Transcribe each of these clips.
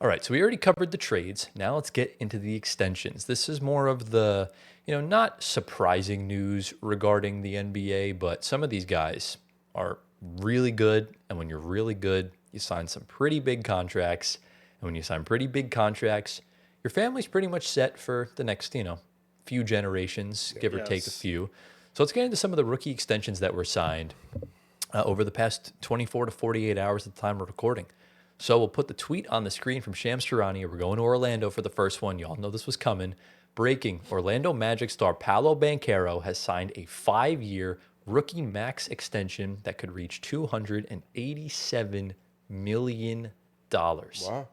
All right, so we already covered the trades. Now let's get into the extensions. This is more of the, not surprising news regarding the NBA, but some of these guys are really good. And when you're really good, you sign some pretty big contracts. And when you sign pretty big contracts, your family's pretty much set for the next, few generations, give or take a Yes. few. So let's get into some of the rookie extensions that were signed over the past 24 to 48 hours at the time of recording. So we'll put the tweet on the screen from Shams Charania. We're going to Orlando for the first one. Y'all know this was coming. Breaking, Orlando Magic star Paolo Banchero has signed a 5-year rookie max extension that could reach $287 million. Wow.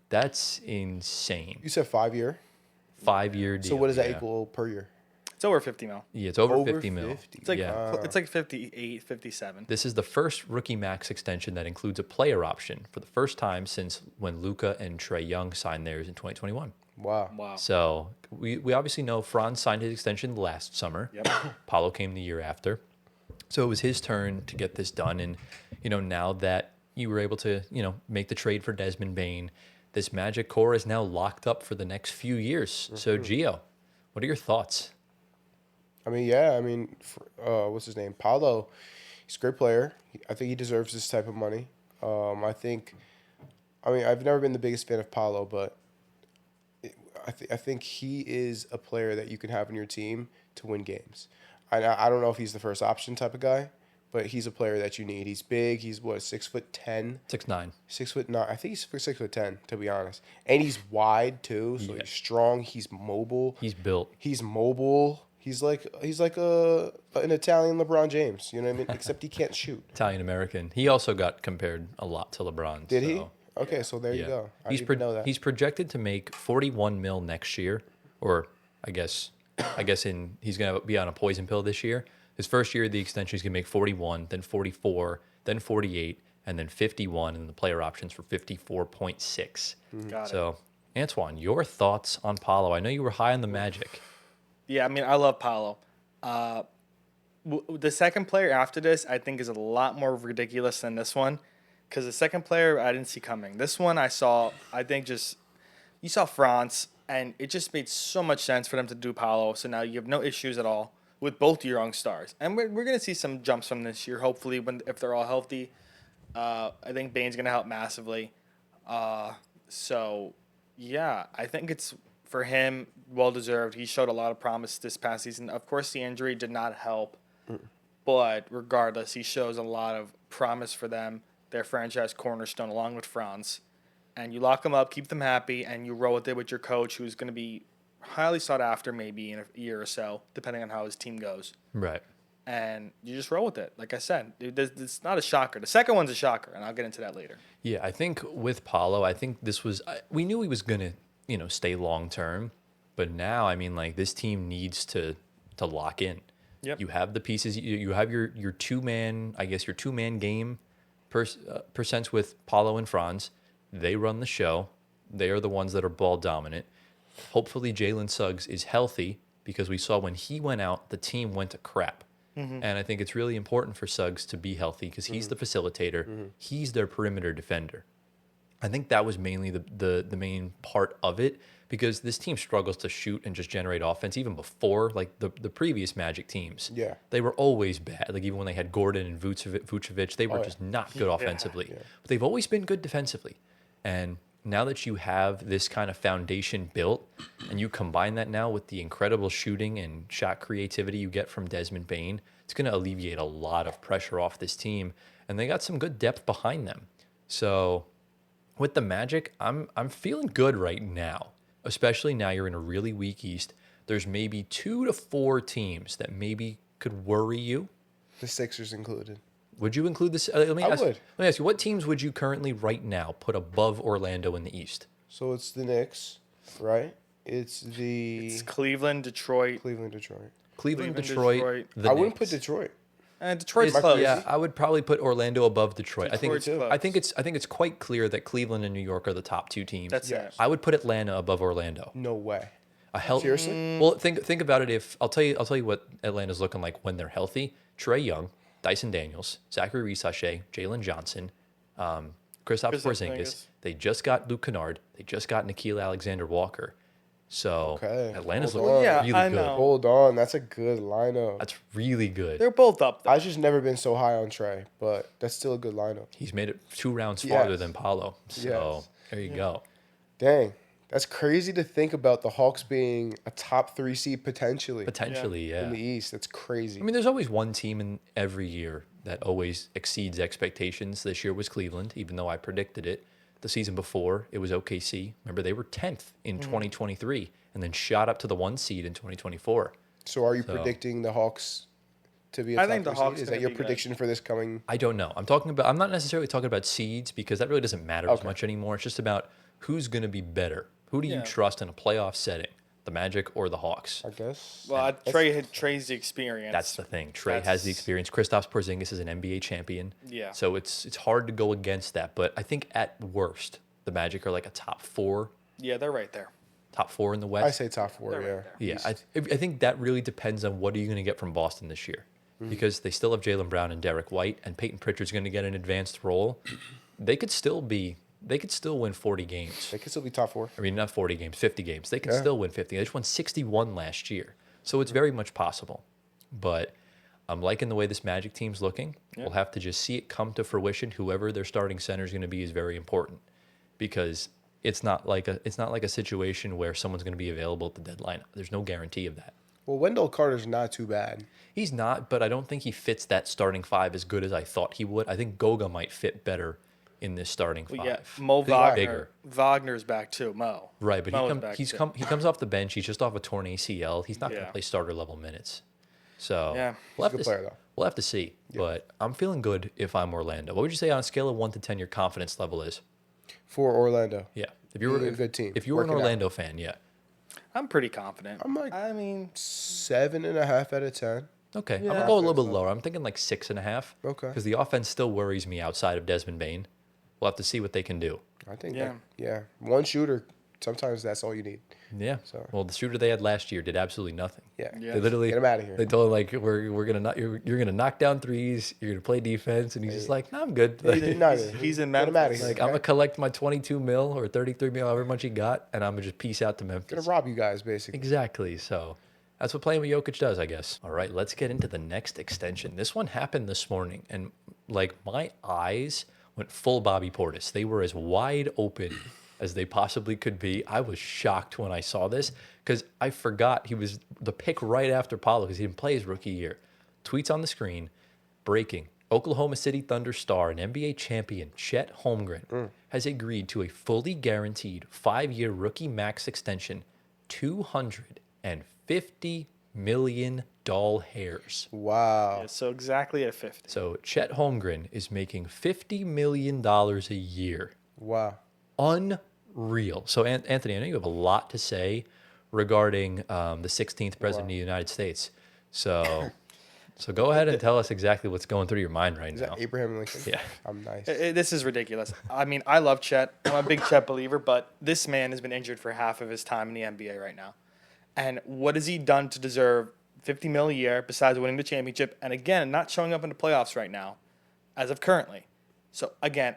That's insane. You said 5-year? 5-year deal. So what does that yeah. equal per year? It's over 50 mil. Yeah, it's over Over 50 mil. 50. It's like Yeah. it's like 58, 57. This is the first rookie max extension that includes a player option for the first time since when Luka and Trae Young signed theirs in 2021. Wow. Wow. So we obviously know Franz signed his extension last summer. Yep. Paulo came the year after. So it was his turn to get this done. And, now that you were able to, make the trade for Desmond Bane, this Magic core is now locked up for the next few years. So, Gio, what are your thoughts? What's his name? Paolo. He's a great player. I think he deserves this type of money. I've never been the biggest fan of Paolo, but I think he is a player that you can have on your team to win games. I don't know if he's the first option type of guy, but he's a player that you need. He's big. He's 6'10", 6'9". 6'9". I think he's 6'10", to be honest. And he's wide too, so he's strong. He's mobile. He's built. He's mobile. He's like an Italian LeBron James. You know what I mean? Except he can't shoot. Italian American. He also got compared a lot to LeBron. Did so, he? Okay, so there you Yeah. go. I He's didn't know that. he's projected to make 41 mil next year, or I guess he's gonna be on a poison pill this year. His first year of the extension, he's gonna make 41, then 44, then 48, and then 51, and the player options for 54.6. Got it. So, Antoine, your thoughts on Paolo? I know you were high on the Magic. Yeah, I mean, I love Paolo. The second player after this, I think, is a lot more ridiculous than this one, because the second player I didn't see coming. This one I saw. I think you saw France, and it just made so much sense for them to do Paolo. So now you have no issues at all with both your young stars, and we're gonna see some jumps from this year. Hopefully, if they're all healthy, I think Bane's gonna help massively. So yeah, I think it's, for him, well deserved. He showed a lot of promise this past season. Of course, the injury did not help, but regardless, he shows a lot of promise for them, their franchise cornerstone, along with Franz. And you lock them up, keep them happy, and you roll with it with your coach, who's going to be highly sought after maybe in a year or so, depending on how his team goes. Right. And you just roll with it. Like I said, it's not a shocker. The second one's a shocker, and I'll get into that later. Yeah, I think with Paulo, I think we knew he was gonna, stay long term, but now, this team needs to lock in. Yep. You have the pieces. You have your 2-man, I guess your 2-man game percents with Paulo and Franz. They run the show. They are the ones that are ball dominant. Hopefully Jalen Suggs is healthy, because we saw when he went out, the team went to crap. And I think it's really important for Suggs to be healthy, because he's the facilitator. He's their perimeter defender. I think that was mainly the main part of it, because this team struggles to shoot and just generate offense even before, like the previous Magic teams. Yeah. They were always bad. Like even when they had Gordon and Vucevic, they were just not good offensively. Yeah. But they've always been good defensively. And now that you have this kind of foundation built, and you combine that now with the incredible shooting and shot creativity you get from Desmond Bane, it's going to alleviate a lot of pressure off this team. And they got some good depth behind them. So with the Magic, I'm feeling good right now, especially now you're in a really weak East. There's maybe 2 to 4 teams that maybe could worry you. The Sixers included. Would you include this? I would. Let me ask you, what teams would you currently right now put above Orlando in the East? So it's the Knicks, right? It's Cleveland, Detroit. Detroit. Cleveland, Detroit. The I wouldn't Knicks. put Detroit. And Detroit's It's- close. Yeah, I would probably put Orlando above Detroit. Detroit's close. I think it's quite clear that Cleveland and New York are the top 2 teams. That's Yes. it. I would put Atlanta above Orlando. No way. Seriously? Well, think about it. If I'll tell you what Atlanta's looking like when they're healthy. Trae Young, Dyson Daniels, Zachary Reese-Sachet, Jalen Johnson, Kristaps Kristaps Porzingis. Porzingis. They just got Luke Kennard. They just got Nickeil Alexander-Walker. So Okay, Atlanta's hold looking on. Yeah, really I good. know. Hold on, that's a good lineup. That's really good. They're both up there. I've just never been so high on Trey, but that's still a good lineup. He's made it 2 rounds farther Yes. than Paolo. So Yes. there you go. Dang, that's crazy to think about the Hawks being a top 3 seed potentially Potentially, in the yeah. East. That's crazy. I mean, there's always one team in every year that always exceeds expectations. This year was Cleveland, even though I predicted it. The season before, it was OKC. Remember, they were 10th in 2023 and then shot up to the 1 seed in 2024. So are you So- predicting the Hawks to be a I top think the 3 seed? Hawks Is gonna that your be good. prediction for this coming? I don't know. I'm not necessarily talking about seeds because that really doesn't matter as Okay. much anymore. It's just about who's going to be better. Who do you Yeah. trust in a playoff setting? The Magic or the Hawks? I guess. Well, Trey's the experience. That's the thing. Trey has the experience. Kristaps Porzingis is an NBA champion. Yeah. So it's hard to go against that. But I think at worst, the Magic are like a top 4 Yeah, they're right there. in the I West. say top 4, They're yeah. right there. Yeah, I think that really depends on what are you going to get from Boston this year. Because they still have Jaylen Brown and Derek White, and Peyton Pritchard's going to get an advanced role. They could still win 40 games. They could still be top 4. I mean, not 40 games, 50 games. They can Yeah. still win 50. They just won 61 last year. So it's very much possible. But I'm liking the way this Magic team's looking. We'll have to just see it come to fruition. Whoever their starting center is going to be is very important because it's not like a situation where someone's going to be available at the deadline. There's no guarantee of that. Well, Wendell Carter's not too bad. He's not, but I don't think he fits that starting 5 as good as I thought he would. I think Goga might fit better in this starting 5. Well, yeah, Mo He's Wagner. bigger. Wagner's back too. Mo. Right, but Mo's back too. he comes off the bench. He's just off a torn ACL. He's not going Yeah. to play starter level minutes. So Yeah. we'll He's a good have to player, though. we'll have to see. But I'm feeling good if I'm Orlando. What would you say on a scale of 1 to 10 your confidence level is? For Orlando. Yeah, if you were Being a good team, if you were an working out. Orlando fan, yeah. I'm pretty confident. I'm like- I mean, 7.5 out of 10. Okay, I'm Yeah. gonna go a little bit lower. I'm thinking like 6.5. Okay. Because the offense still worries me outside of Desmond Bain. We'll have to see what they can do. I think Yeah. yeah. One shooter, sometimes that's all you need. Yeah. So- Well, the shooter they had last year did absolutely nothing. Yeah. Yeah. They literally Get him outta here. They told him like you're gonna knock down threes. You're gonna play defense, and he's just like, no, I'm good. he's in Get him outta Memphis. here. Like I'm gonna collect my 22 mil or 33 mil, however much he got, and I'm gonna just peace out to Gonna Memphis. rob you guys, basically. Exactly. So that's what playing with Jokic does, I guess. All right, let's get into the next extension. This one happened this morning, and like my eyes went full Bobby Portis. They were as wide open as they possibly could be. I was shocked when I saw this because I forgot he was the pick right after Paolo because he didn't play his rookie year. Tweets on the screen, breaking. Oklahoma City Thunder star and NBA champion Chet Holmgren has agreed to a fully guaranteed 5-year rookie max extension, $250 million hairs. Wow. Yeah, so exactly at 50. So Chet Holmgren is making $50 million a year. Wow. Unreal. So Anthony, I know you have a lot to say regarding the 16th president of the United States. So go ahead and tell us exactly what's going through your mind right Is now. that Abraham Lincoln? Yeah. I'm nice. This is ridiculous. I mean, I love Chet. I'm a big Chet believer, but this man has been injured for half of his time in the NBA right now. And what has he done to deserve $50 million a year besides winning the championship? And again, not showing up in the playoffs right now, as of currently. So again,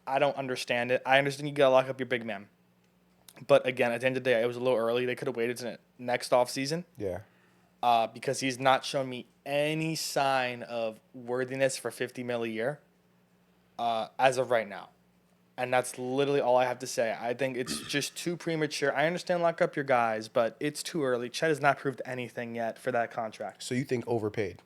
I don't understand it. I understand you gotta lock up your big man, but again, at the end of the day, it was a little early. They could have waited to next off season. Yeah. Because he's not shown me any sign of worthiness for $50 million a year as of right now. And that's literally all I have to say. I think it's just too premature. I understand lock up your guys, but it's too early. Chet has not proved anything yet for that contract. So you think overpaid?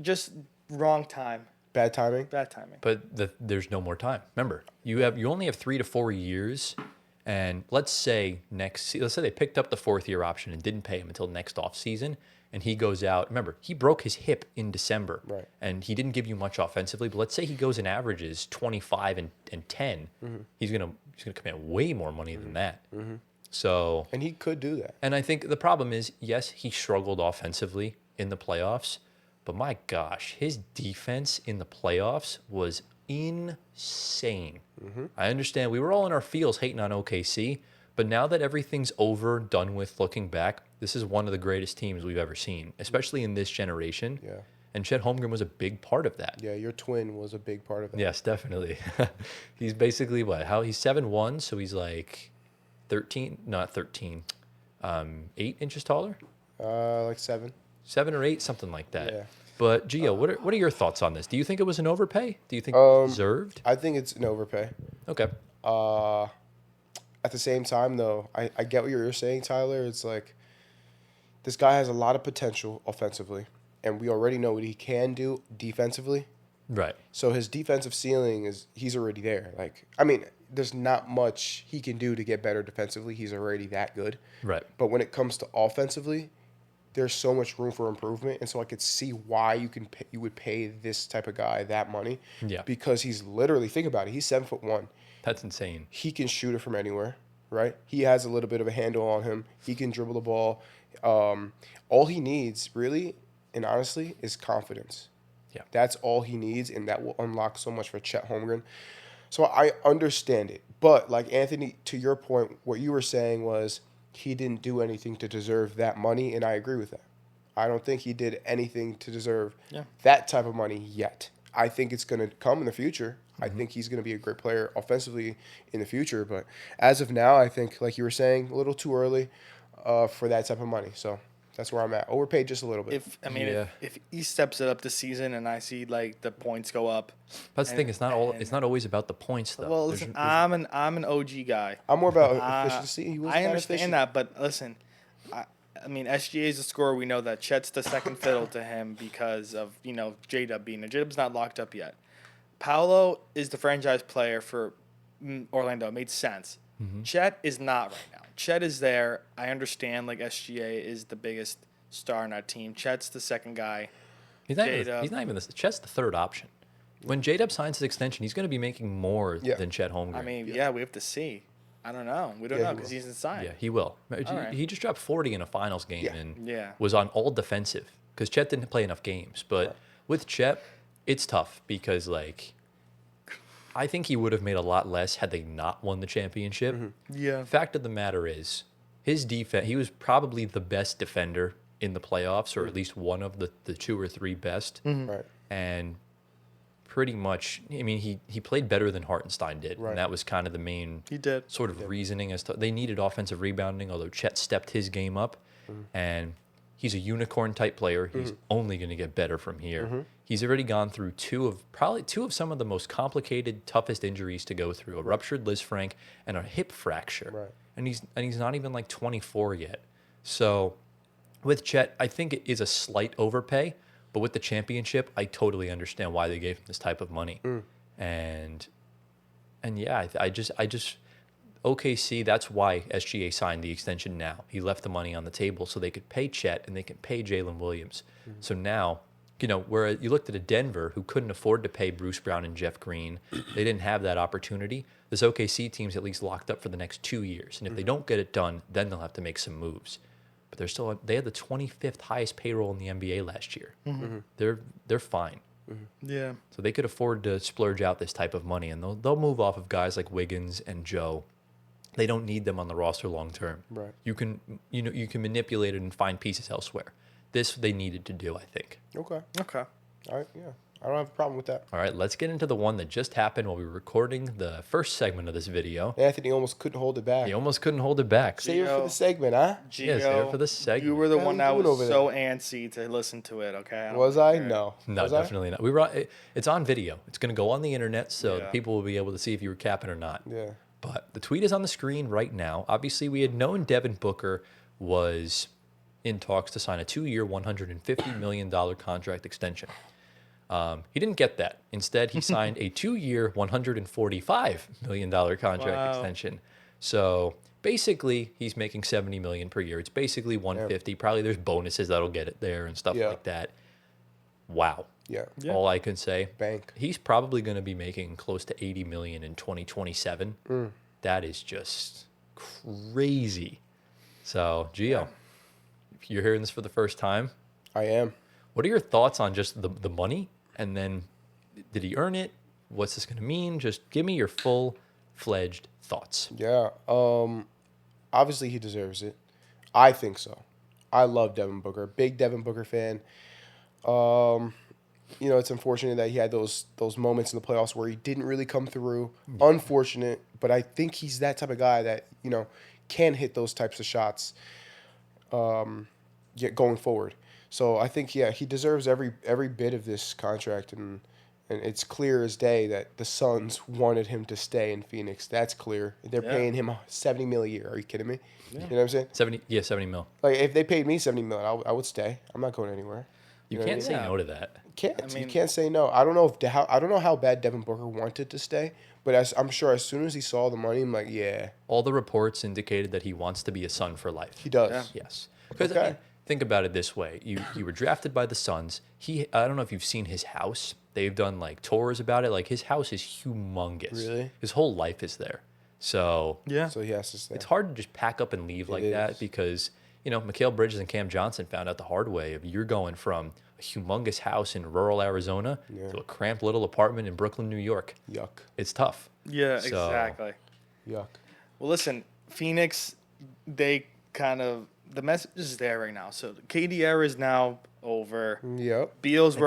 Just wrong time. Bad timing? Bad timing. But there's no more time. Remember, you only have 3 to 4 years, and let's say they picked up the 4th year option and didn't pay him until next off season, and he goes out. Remember, he broke his hip in December, Right. and he didn't give you much offensively. But let's say he goes and averages 25 and 10, he's gonna command way more money than that. So, And he could do that. and I think the problem is, yes, he struggled offensively in the playoffs, but my gosh, his defense in the playoffs was insane. I understand we were all in our feels hating on OKC, but now that everything's over, done with, looking back, this is one of the greatest teams we've ever seen, especially in this generation. Yeah. And Chet Holmgren was a big part of that. Yeah, your twin was a big part of that. Yes, definitely. He's basically he's 7'1", so he's like 13, not 13, 8 inches taller? Like 7. 7 or 8, something like that. Yeah. But Gio, what are your thoughts on this? Do you think it was an overpay? Do you think it was deserved? I think it's an overpay. Okay. At the same time, though, I get what you're saying, Tyler. It's like this guy has a lot of potential offensively, and we already know what he can do defensively. Right. So his defensive ceiling he's already there. Like, I mean, there's not much he can do to get better defensively. He's already that good. Right. But when it comes to offensively, there's so much room for improvement, and so I could see why you would pay this type of guy that money. Yeah. Because he's literally, think about it, he's 7'1". That's insane. He can shoot it from anywhere, right? He has a little bit of a handle on him. He can dribble the ball. All he needs, really and honestly, is confidence. Yeah. That's all he needs, and that will unlock so much for Chet Holmgren. So I understand it. But, like, Anthony, to your point, what you were saying was he didn't do anything to deserve that money, and I agree with that. I don't think he did anything to deserve that type of money yet. I think it's going to come in the future. I think he's going to be a great player offensively in the future. But as of now, I think, like you were saying, a little too early for that type of money. So that's where I'm at. Overpaid just a little bit. If he steps it up this season and I see like the points go up. That's the thing. It's not always about the points though. Well, listen, I'm an OG guy. I'm more about efficiency. I understand that, but listen, I mean, SGA is a scorer. We know that Chet's the second fiddle to him because of J-Dub being there. J-Dub's not locked up yet. Paolo is the franchise player for Orlando. It made sense. Chet is not right now. Chet is there. I understand, like, SGA is the biggest star in that team. Chet's the second guy. He's not even the Chet's the third option. When J-Dub signs his extension, he's going to be making more than Chet Holmgren. I mean, we have to see. I don't know. We don't know because he's inside. Yeah, he will. right. He just dropped 40 in a finals game and Yeah. was on all defensive because Chet didn't play enough games. But with Chet, it's tough because, like, I think he would have made a lot less had they not won the championship. Yeah. Fact of the matter is, his defense, he was probably the best defender in the playoffs, or at least one of the 2 or 3 best. Right. And pretty much, I mean, he played better than Hartenstein did. Right. And that was kind of the main sort of reasoning as to they needed offensive rebounding, although Chet stepped his game up. And he's a unicorn type player. He's only going to get better from here. He's already gone through two of some of the most complicated, toughest injuries to go through: a ruptured Lisfranc and a hip fracture. Right. And he's not even like 24 yet. So with Chet, I think it is a slight overpay, but with the championship, I totally understand why they gave him this type of money. And yeah, I just OKC, that's why SGA signed the extension now. He left the money on the table so they could pay Chet and they could pay Jalen Williams. So now, where you looked at a Denver who couldn't afford to pay Bruce Brown and Jeff Green, they didn't have that opportunity. This OKC team's at least locked up for the next 2 years. And if they don't get it done, then they'll have to make some moves. But they had the 25th highest payroll in the NBA last year. They're fine. Yeah. So they could afford to splurge out this type of money, and they'll move off of guys like Wiggins and Joe. They don't need them on the roster long term. Right. You can manipulate it and find pieces elsewhere. This they needed to do, I think. Okay. Okay. All right. Yeah. I don't have a problem with that. All right, let's get into the one that just happened while we were recording the first segment of this video. Anthony almost couldn't hold it back. He almost couldn't hold it back. Save it for the segment, huh? Yeah, save it for the segment. You were the What one are that you doing was over so antsy to listen to it. Okay. Was I? No. No, Was I? definitely not. It's on video. It's going to go on the internet, so people will be able to see if you were capping or not. Yeah. But the tweet is on the screen right now. Obviously, we had known Devin Booker was in talks to sign a 2-year, $150 million contract extension. He didn't get that. Instead, he signed a 2-year, $145 million contract extension. So basically, he's making $70 million per year. It's basically $150. Yeah. Probably there's bonuses that'll get it there and stuff like that. Wow. Yeah. All I can say. Bank. He's probably going to be making close to $80 million in 2027. That is just crazy. So, Gio, if you're hearing this for the first time, I am. what are your thoughts on just the money? And then, did he earn it? What's this going to mean? Just give me your full-fledged thoughts. Yeah. Obviously, he deserves it. I think so. I love Devin Booker. Big Devin Booker fan. It's unfortunate that he had those moments in the playoffs where he didn't really come through. Unfortunate, but I think he's that type of guy that can hit those types of shots. Going forward. So I think he deserves every bit of this contract, and it's clear as day that the Suns wanted him to stay in Phoenix. That's clear. They're paying him $70 million a year. Are you kidding me? Yeah. You know what I'm saying? 70 mil. Like if they paid me $70 million, I would stay. I'm not going anywhere. You can't say no to that. You can't say no. I don't know how bad Devin Booker wanted to stay, but I'm sure as soon as he saw the money, I'm like, yeah. All the reports indicated that he wants to be a Sun for life. He does. Yeah. Yes. Because think about it this way: you were drafted by the Suns. I don't know if you've seen his house. They've done like tours about it. Like his house is humongous. Really? His whole life is there. So So he has to stay. it's hard to just pack up and leave like that because Mikal Bridges and Cam Johnson found out the hard way of you're going from a humongous house in rural Arizona to a cramped little apartment in Brooklyn, New York. Yuck. It's tough. Yeah, exactly. Yuck. Well, listen, Phoenix, the message is there right now. So the KD era is now over. Yep. Beal's Thank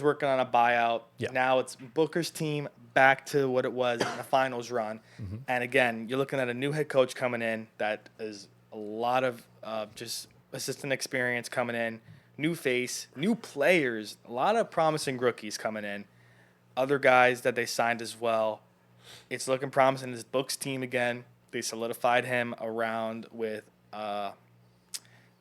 working on a buyout. Yeah. Now it's Booker's team back to what it was in the finals run. And again, you're looking at a new head coach coming in that is a lot of just assistant experience coming in, new face, new players, a lot of promising rookies coming in, other guys that they signed as well. It's looking promising. This Book's team again. They solidified him around with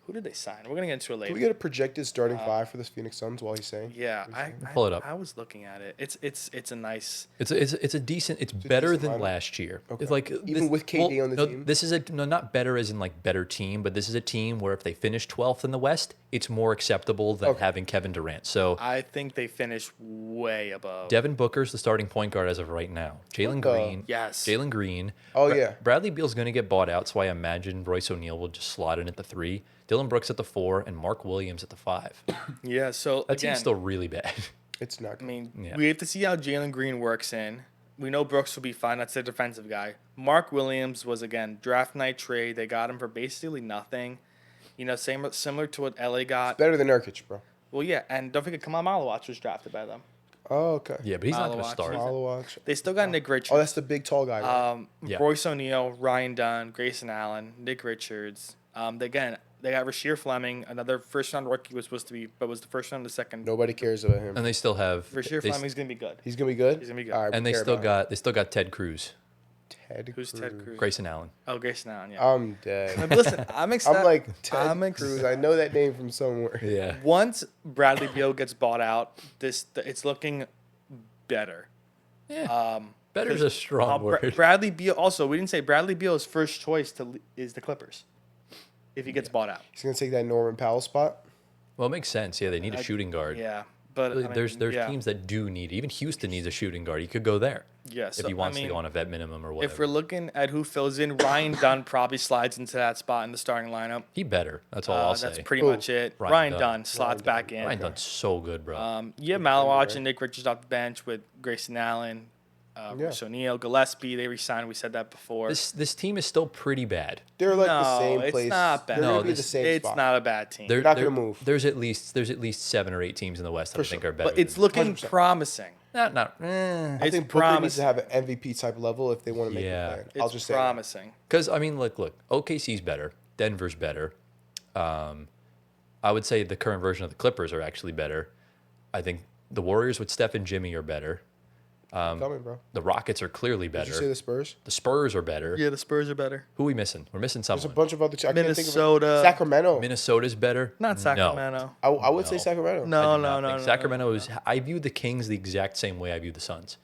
who did they sign? We're gonna get into it later. Can we get a projected starting five for this Phoenix Suns while he's saying? Yeah, Pull it up. I was looking at it. It's a nice. It's a decent. It's better decent than lineup. last year. Okay. It's like Even with KD on the team? This is not better as in like better team, but this is a team where if they finish 12th in the West, it's more acceptable than having Kevin Durant. So I think they finished way above. Devin Booker's the starting point guard as of right now. Jalen Green. Yes. Jalen Green. Oh, yeah. Bradley Beal's going to get bought out, so I imagine Royce O'Neal will just slot in at the 3. Dylan Brooks at the 4, and Mark Williams at the 5. Yeah. So That again, team's still really bad. It's not. I mean, Yeah. we have to see how Jalen Green works in. We know Brooks will be fine. That's their defensive guy. Mark Williams was, again, draft night trade. They got him for basically nothing. Similar to what LA got. Better than Nurkic, bro. Well, yeah, and don't forget, Kamal Malawach was drafted by them. Oh, okay. Yeah, but he's not going to Malawach. start. Malawach. They still got Nick Richards. Oh, that's the big tall guy. Right? Yeah. Royce O'Neal, Ryan Dunn, Grayson Allen, Nick Richards. They got Rasheer Fleming, another first-round rookie was supposed to be, but was the first round, the second. Nobody cares about him. And they still have Rasheer they- Fleming's gonna be good. He's gonna be good. He's gonna be good. All right, and we they care still about got Ted Cruz, Ted. Who's Ted Cruz? Grayson Allen. Oh, Grayson Allen. Yeah. I'm dead. But listen, I'm excited. I'm like Ted I'm Cruz. I know that name from somewhere. Yeah. Once Bradley Beal gets bought out, it's looking better. Yeah. Better is a strong word. Bradley Beal. Also, we didn't say Bradley Beal's first choice is the Clippers. If he gets bought out. He's gonna take that Norman Powell spot. Well, it makes sense. Yeah, they need a shooting guard. Yeah, but I mean, There's yeah. teams that do need. Even Houston needs a shooting guard. He could go there. Yeah, If so, he wants I mean, to go on a vet minimum or If whatever. we're looking at who fills in, Ryan Dunn probably slides into that spot in the starting lineup. He better. That's all I'll That's say. pretty Who? much it. Ryan Ryan Dunn. Dunn slots Ryan back in. Ryan Dunn's so good, bro. Malawach and Nick Richards off the bench with Grayson Allen, Yeah. Royce O'Neal, Gillespie. They re-signed. We said that before. this team is still pretty bad. They're like no, the same it's place. not bad. They're No, gonna be this- the same It's spot. not a bad team. They're not gonna move. There's at least 7 or 8 teams in the West that I think sure. are better. but it's than- looking 100%. promising. I It's think Booker needs promising. to have an MVP type level if they want to make Yeah. a plan. It's I'll just say that. promising. Because I mean, look, OKC's better. Denver's better. I would say the current version of the Clippers are actually better. I think the Warriors with Steph and Jimmy are better. Coming, bro. The Rockets are clearly Did you say better. the Spurs? The Spurs are better. Yeah, the Spurs are better. Who are we missing? We're missing There's a someone. bunch of other. I can't think of it. Minnesota. Sacramento. Minnesota's better. Not No. Sacramento. I would say No. Sacramento. I No, do no, not no, think no. Sacramento is. I view the Kings the exact same way I view the Suns.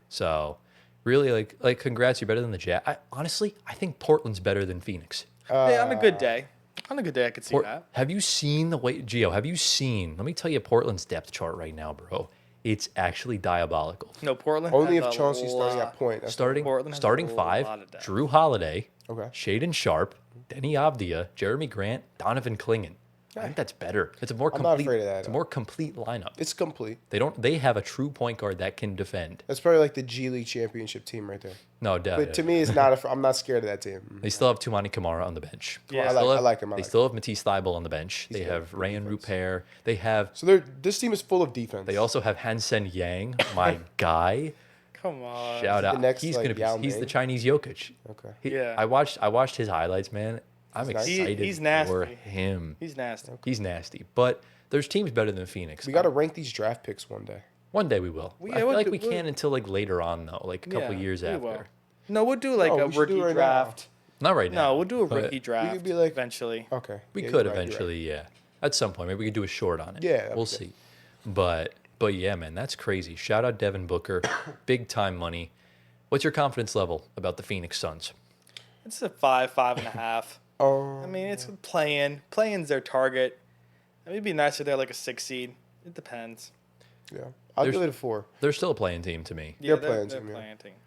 So, really, like, congrats, you're better than the Jazz. Honestly, I think Portland's better than Phoenix. Hey, on a good day. On a good day, I could see that. Have you seen the way, Gio? Have you seen? Let me tell you, Portland's depth chart right now, bro. It's actually diabolical. No, Portland. Only has if a Chauncey's starting lot- at point. That's Starting Portland has starting a five: lot of depth. Drew Holiday, Okay. Shaden Sharp, Denny Avdia, Jeremy Grant, Donovan Clingan. I think that's better. It's a more I'm complete. not afraid of that, It's a though. more complete lineup. It's complete. They have a true point guard that can defend. That's probably like the G League championship team right there. No doubt. But to me, it's not. I'm not scared of that team. They still have Tumani Kamara on the bench. Yeah. I like him. They still have Matisse Thybulle on the bench. They have Rayan Rupert. They have. So this team is full of defense. They also have Hansen Yang, my guy. Come on. Shout out. next, He's like, gonna be. Yao He's the Ming? Chinese Jokic. Okay. Yeah. I watched his highlights, man. I'm nice. excited He's nasty. for him. He's nasty. He's nasty, but there's teams better than Phoenix. We got to rank these draft picks one day. One day we will. We- I feel we'll like do- we we'll- can't until like later on though, like a couple Yeah, years we after. will. No, we'll do like No, a we should do rookie it right draft. Not right now. No, we'll do a but rookie draft. We could be like- eventually. Okay. We Yeah, could you're right, you're right. eventually, yeah. At some point, maybe we could do a short on it. Yeah, that'd we'll be good. see. But yeah, man, that's crazy. Shout out Devin Booker, big time money. What's your confidence level about the Phoenix Suns? It's a 5.5. Oh. I mean, it's playing. Playing's their target. I mean, it'd be nice if they're like a 6 seed. It depends. Yeah. I'll There's- give it a 4. They're still a playing team to me. Yeah, They're playing they're team, yeah. playing team.